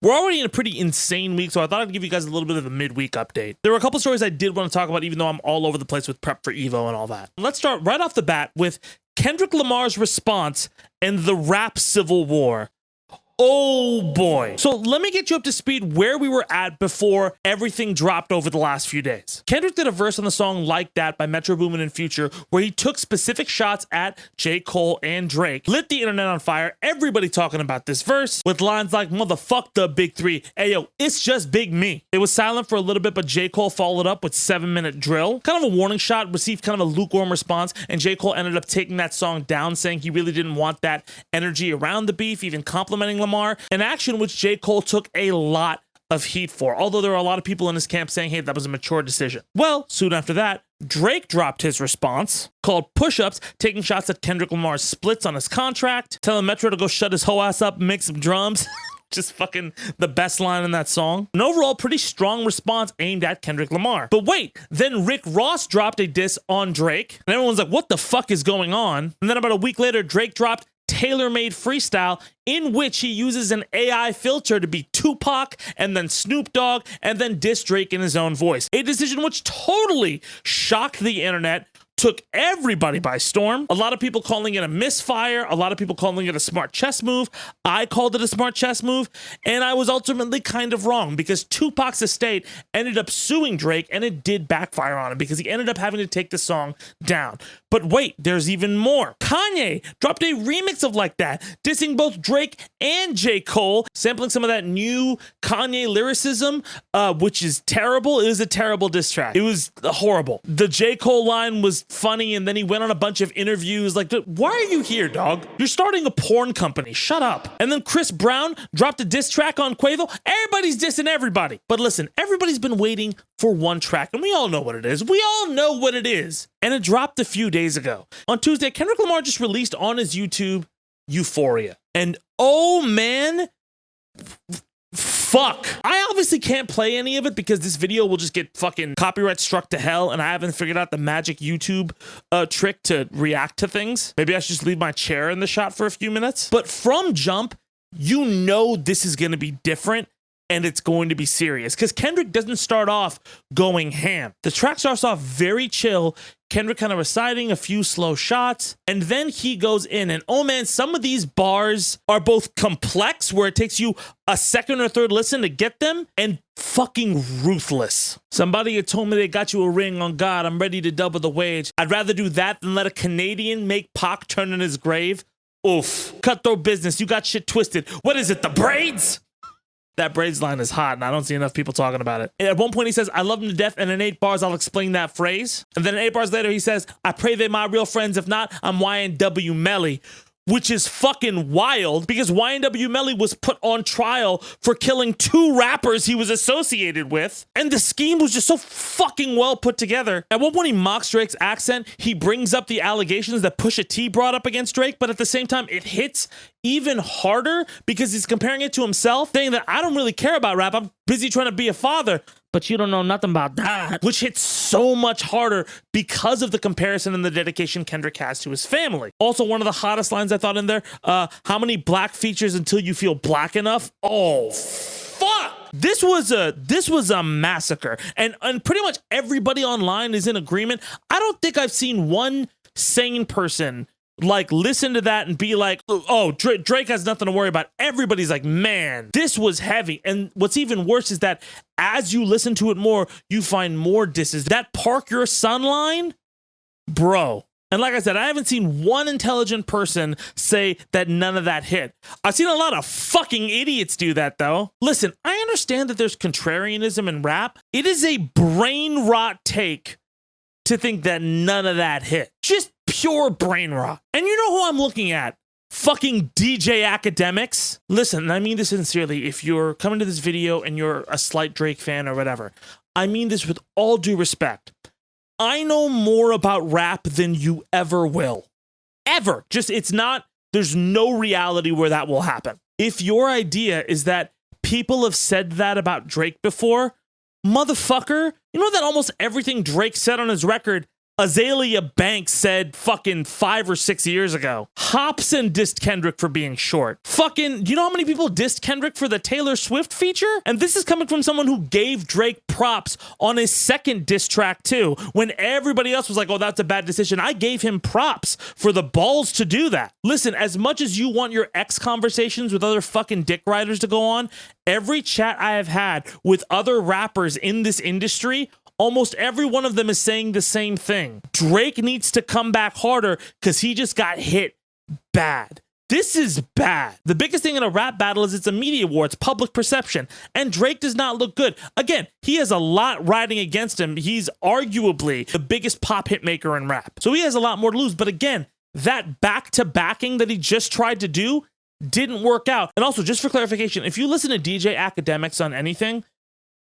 We're already in a pretty insane week, so I thought I'd give you guys a little bit of a midweek update. There were a couple stories I did want to talk about, even though I'm all over the place with prep for Evo and all that. Let's start right off the bat with Kendrick Lamar's response and the rap civil war. Oh boy. So let me get you up to speed where we were at before everything dropped over the last few days. Kendrick did a verse on the song Like That by Metro Boomin and Future where he took specific shots at J. Cole and Drake, lit the internet on fire, everybody talking about this verse with lines like, motherfuck the big three, ayo, it's just big me. It was silent for a little bit, but J. Cole followed up with 7-minute drill. Kind of a warning shot, received kind of a lukewarm response, and J. Cole ended up taking that song down, saying he really didn't want that energy around the beef, even complimenting Lamar. An action which J. Cole took a lot of heat for, although there are a lot of people in his camp saying, hey, that was a mature decision. Well, soon after that, Drake dropped his response called Push-Ups, taking shots at Kendrick Lamar's splits on his contract, telling Metro to go shut his hoe ass up and make some drums. Just fucking the best line in that song. An overall pretty strong response aimed at Kendrick Lamar. But wait, then Rick Ross dropped a diss on Drake, and everyone's like, what the fuck is going on? And then about a week later, Drake dropped Tailor-Made Freestyle, in which he uses an AI filter to be Tupac and then Snoop Dogg and then diss Drake in his own voice. A decision which totally shocked the internet, took everybody by storm. A lot of people calling it a misfire, a lot of people calling it a smart chess move. I called it a smart chess move, and I was ultimately kind of wrong because Tupac's estate ended up suing Drake, and it did backfire on him because he ended up having to take the song down. But wait, there's even more. Kanye dropped a remix of Like That, dissing both Drake and J. Cole, sampling some of that new Kanye lyricism, which is terrible. It was a terrible diss track. It was horrible. The J. Cole line was funny, and then he went on a bunch of interviews like, why are you here, dog? You're starting a porn company. Shut up. And then Chris Brown dropped a diss track on Quavo. Everybody's dissing everybody. But listen, everybody's been waiting for one track, and we all know what it is. We all know what it is. And it dropped a few days ago. On Tuesday, Kendrick Lamar just released on his YouTube Euphoria. And oh man, fuck. I obviously can't play any of it because this video will just get fucking copyright struck to hell, and I haven't figured out the magic YouTube trick to react to things. Maybe I should just leave my chair in the shot for a few minutes. But from jump, you know this is going to be different, and it's going to be serious because Kendrick doesn't start off going ham. The track starts off very chill, Kendrick kind of reciting a few slow shots, and then he goes in, and oh man, some of these bars are both complex, where it takes you a second or third listen to get them, and fucking ruthless. Somebody had told me they got you a ring, on God, I'm ready to double the wage. I'd rather do that than let a Canadian make Pac turn in his grave. Oof. Cutthroat business, you got shit twisted. What is it, the braids? That braids line is hot, and I don't see enough people talking about it. And at one point, he says, I love him to death, and in 8 bars, I'll explain that phrase. And then in 8 bars later, he says, I pray they're my real friends. If not, I'm YNW Melly. Which is fucking wild because YNW Melly was put on trial for killing 2 rappers he was associated with. And the scheme was just so fucking well put together. At one point, he mocks Drake's accent. He brings up the allegations that Pusha T brought up against Drake, but at the same time, it hits even harder because he's comparing it to himself, saying that I don't really care about rap. I'm busy trying to be a father. But you don't know nothing about that, which hits so much harder because of the comparison and the dedication Kendrick has to his family. Also, one of the hottest lines I thought in there, how many black features until you feel black enough? Oh, fuck. This was a massacre. And pretty much everybody online is in agreement. I don't think I've seen one sane person like listen to that and be like, oh, Drake has nothing to worry about. Everybody's like, man, this was heavy. And what's even worse is that as you listen to it more, you find more disses. That park your son line, bro. And like I said, I haven't seen one intelligent person say that none of that hit. I've seen a lot of fucking idiots do that, though. Listen, I understand that there's contrarianism in rap. It is a brain rot take to think that none of that hit. Just pure brain rot. And you know who I'm looking at? Fucking DJ academics. Listen, I mean this sincerely. If you're coming to this video and you're a slight Drake fan or whatever, I mean this with all due respect. I know more about rap than you ever will. Ever. Just, it's not, there's no reality where that will happen. If your idea is that people have said that about Drake before, motherfucker, you know that almost everything Drake said on his record Azalea Banks said fucking 5 or 6 years ago. Hobson dissed Kendrick for being short. Fucking, you know how many people dissed Kendrick for the Taylor Swift feature? And this is coming from someone who gave Drake props on his second diss track too. When everybody else was like, oh, that's a bad decision, I gave him props for the balls to do that. Listen, as much as you want your ex conversations with other fucking dick riders to go on, every chat I have had with other rappers in this industry, almost every one of them is saying the same thing. Drake needs to come back harder because he just got hit bad. This is bad. The biggest thing in a rap battle is it's a media war, it's public perception, and Drake does not look good. Again, he has a lot riding against him. He's arguably the biggest pop hit maker in rap. So he has a lot more to lose. But again, that back-to-backing that he just tried to do didn't work out. And also, just for clarification, if you listen to DJ Academics on anything,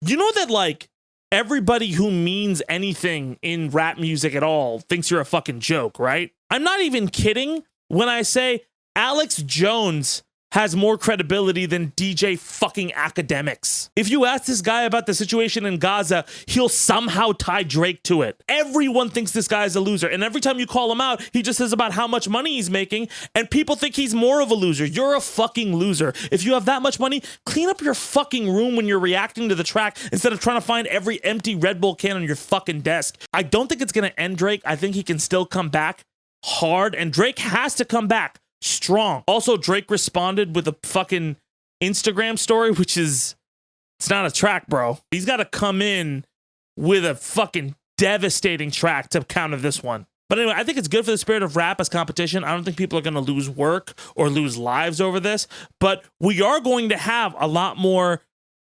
you know that like everybody who means anything in rap music at all thinks you're a fucking joke, right? I'm not even kidding when I say Alex Jones has more credibility than DJ fucking Academics. If you ask this guy about the situation in Gaza, he'll somehow tie Drake to it. Everyone thinks this guy's a loser, and every time you call him out, he just says about how much money he's making, and people think he's more of a loser. You're a fucking loser. If you have that much money, clean up your fucking room when you're reacting to the track instead of trying to find every empty Red Bull can on your fucking desk. I don't think it's gonna end Drake. I think he can still come back hard, and Drake has to come back strong. Also, Drake responded with a fucking Instagram story, which is, it's not a track, bro. He's got to come in with a fucking devastating track to counter this one. But anyway, I think it's good for the spirit of rap as competition. I don't think people are going to lose work or lose lives over this, but we are going to have a lot more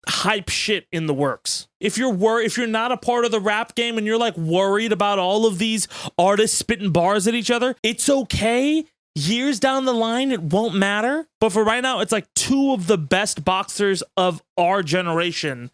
hype shit in the works. If you're not a part of the rap game and you're like worried about all of these artists spitting bars at each other, it's okay. Years down the line, it won't matter. But for right now, it's like two of the best boxers of our generation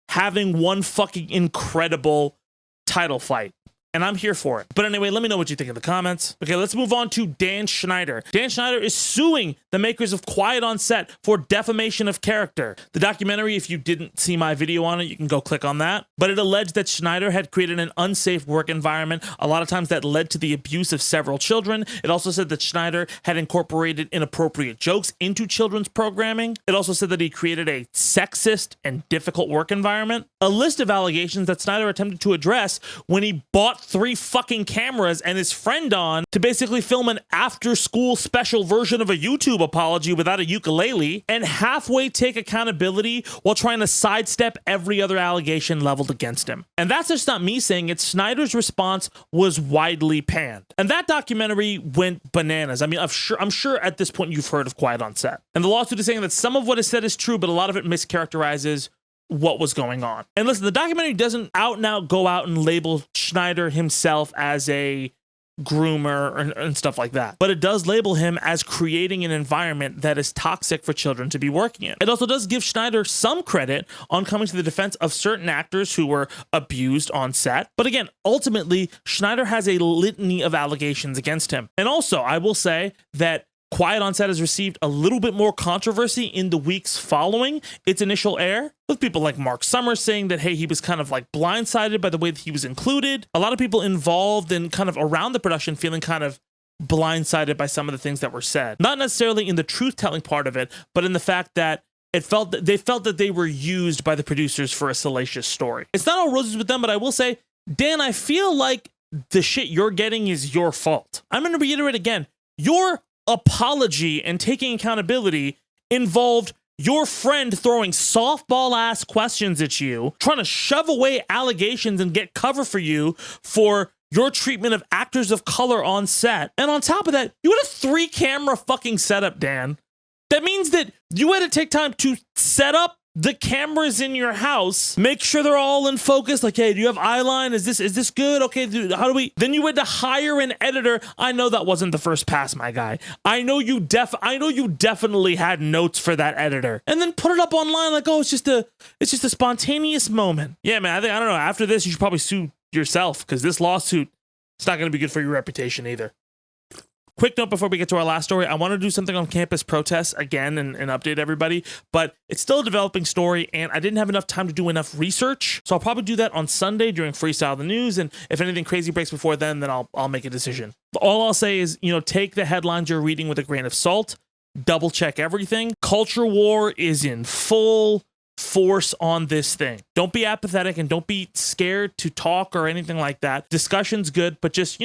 having one fucking incredible title fight. And I'm here for it. But anyway, let me know what you think in the comments. Okay, let's move on to Dan Schneider. Dan Schneider is suing the makers of Quiet on Set for defamation of character. The documentary, if you didn't see my video on it, you can go click on that. But it alleged that Schneider had created an unsafe work environment. A lot of times that led to the abuse of several children. It also said that Schneider had incorporated inappropriate jokes into children's programming. It also said that he created a sexist and difficult work environment. A list of allegations that Schneider attempted to address when he bought 3 fucking cameras and his friend on to basically film an after-school special version of a YouTube apology without a ukulele and halfway take accountability while trying to sidestep every other allegation leveled against him. And that's just not me saying it. Schneider's response was widely panned. And that documentary went bananas. I mean, I'm sure at this point you've heard of Quiet on Set. And the lawsuit is saying that some of what is said is true, but a lot of it mischaracterizes what was going on. And listen, the documentary doesn't out and out go out and label Schneider himself as a groomer and stuff like that, but it does label him as creating an environment that is toxic for children to be working in. It also does give Schneider some credit on coming to the defense of certain actors who were abused on set. But again, ultimately, Schneider has a litany of allegations against him. And also, I will say that Quiet on Set has received a little bit more controversy in the weeks following its initial air, with people like Mark Summers saying that, hey, he was kind of like blindsided by the way that he was included. A lot of people involved and kind of around the production feeling kind of blindsided by some of the things that were said. Not necessarily in the truth-telling part of it, but in the fact that they felt that they were used by the producers for a salacious story. It's not all roses with them, but I will say, Dan, I feel like the shit you're getting is your fault. I'm going to reiterate again, your apology and taking accountability involved your friend throwing softball ass questions at you, trying to shove away allegations and get cover for you for your treatment of actors of color on set. And on top of that, you had a 3-camera fucking setup, Dan. That means that you had to take time to set up the cameras in your house, make sure they're all in focus. Like, hey, do you have eyeline? Is this good? Okay, dude, how do we? Then you had to hire an editor. I know that wasn't the first pass, my guy. I know you definitely had notes for that editor, and then put it up online like, oh, it's just a spontaneous moment. Yeah, man. I don't know. After this, you should probably sue yourself because this lawsuit, it's not going to be good for your reputation either. Quick note before we get to our last story. I want to do something on campus protests again and update everybody, but it's still a developing story and I didn't have enough time to do enough research. So I'll probably do that on Sunday during Freestyle the News. And if anything crazy breaks before then I'll make a decision. All I'll say is, take the headlines you're reading with a grain of salt, double check everything. Culture war is in full force on this thing. Don't be apathetic and don't be scared to talk or anything like that. Discussion's good, but just,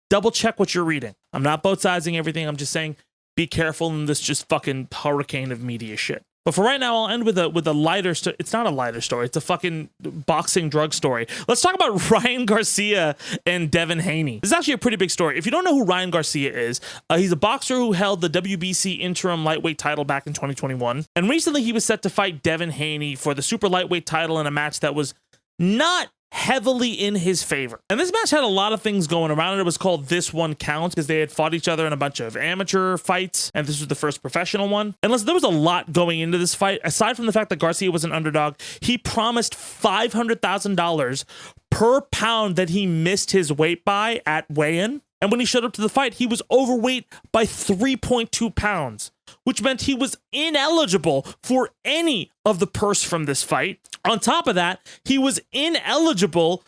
double check what you're reading. I'm not both sizing everything. I'm just saying be careful in this just fucking hurricane of media shit. But for right now, I'll end with a lighter story. It's not a lighter story. It's a fucking boxing drug story. Let's talk about Ryan Garcia and Devin Haney. This is actually a pretty big story. If you don't know who Ryan Garcia is, he's a boxer who held the WBC interim lightweight title back in 2021. And recently he was set to fight Devin Haney for the super lightweight title in a match that was not heavily in his favor. And this match had a lot of things going around it. It was called This One Counts because they had fought each other in a bunch of amateur fights, and this was the first professional one. And listen, there was a lot going into this fight. Aside from the fact that Garcia was an underdog, he promised $500,000 per pound that he missed his weight by at weigh-in. And when he showed up to the fight, he was overweight by 3.2 pounds, which meant he was ineligible for any of the purse from this fight. On top of that, he was ineligible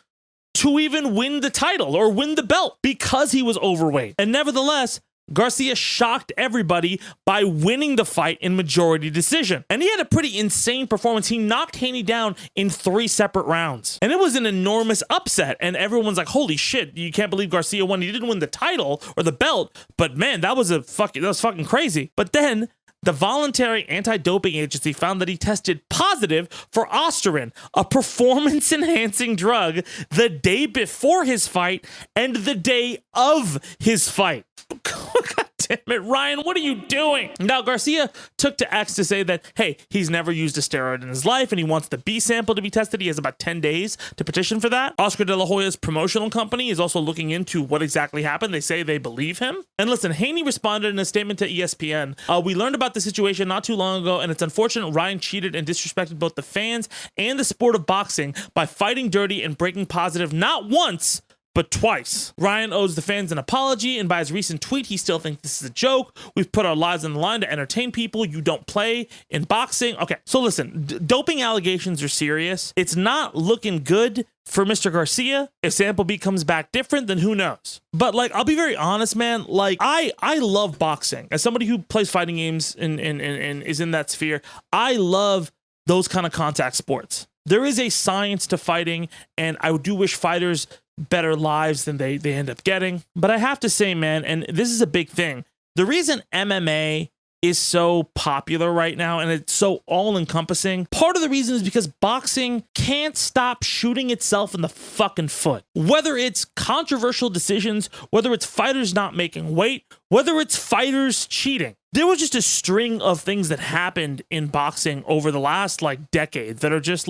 to even win the title or win the belt because he was overweight. And nevertheless, Garcia shocked everybody by winning the fight in majority decision. And he had a pretty insane performance. He knocked Haney down in 3 separate rounds. And it was an enormous upset. And everyone's like, holy shit, you can't believe Garcia won. He didn't win the title or the belt, but man, that was fucking crazy. But then the voluntary anti-doping agency found that he tested positive for Osterin, a performance-enhancing drug, the day before his fight and the day of his fight. God damn it, Ryan, what are you doing? Now, Garcia took to X to say that, hey, he's never used a steroid in his life and he wants the B sample to be tested. He has about 10 days to petition for that. Oscar De La Hoya's promotional company is also looking into what exactly happened. They say they believe him. And listen, Haney responded in a statement to ESPN. We learned about the situation not too long ago, and it's unfortunate Ryan cheated and disrespected both the fans and the sport of boxing by fighting dirty and breaking positive not once, but twice. Ryan owes the fans an apology, and by his recent tweet, he still thinks this is a joke. We've put our lives on the line to entertain people. You don't play in boxing. Okay, so listen, doping allegations are serious. It's not looking good for Mr. Garcia. If Sample B comes back different, then who knows? But I'll be very honest, man. I love boxing. As somebody who plays fighting games and is in that sphere, I love those kind of contact sports. There is a science to fighting, and I do wish fighters better lives than they end up getting. But I have to say, man, and this is a big thing, the reason MMA is so popular right now and it's so all-encompassing, part of the reason is because boxing can't stop shooting itself in the fucking foot. Whether it's controversial decisions, whether it's fighters not making weight, whether it's fighters cheating. There was just a string of things that happened in boxing over the last decade that are just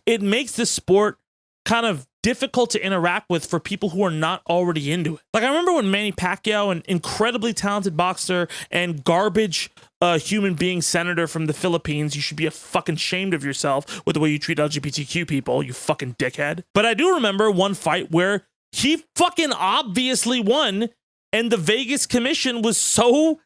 it makes the sport kind of difficult to interact with for people who are not already into it. I remember when Manny Pacquiao, an incredibly talented boxer and garbage human being senator from the Philippines, you should be fucking ashamed of yourself with the way you treat LGBTQ people, you fucking dickhead. But I do remember one fight where he fucking obviously won, and the Vegas Commission was so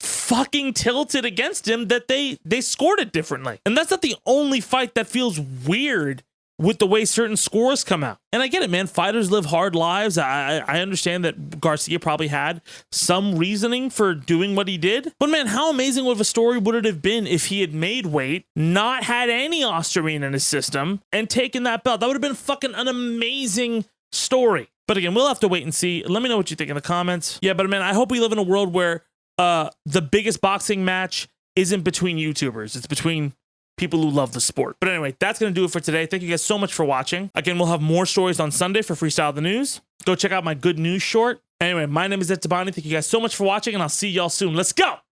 fucking tilted against him that they scored it differently. And that's not the only fight that feels weird with the way certain scores come out. And I get it, man. Fighters live hard lives. I understand that Garcia probably had some reasoning for doing what he did. But man, how amazing of a story would it have been if he had made weight, not had any Osterine in his system, and taken that belt? That would have been fucking an amazing story. But again, we'll have to wait and see. Let me know what you think in the comments. Yeah, but man, I hope we live in a world where the biggest boxing match isn't between YouTubers. It's between people who love the sport. But anyway, that's going to do it for today. Thank you guys so much for watching. Again, we'll have more stories on Sunday for Freestyle the News. Go check out my good news short. Anyway, my name is Tabani. Thank you guys so much for watching, and I'll see y'all soon. Let's go!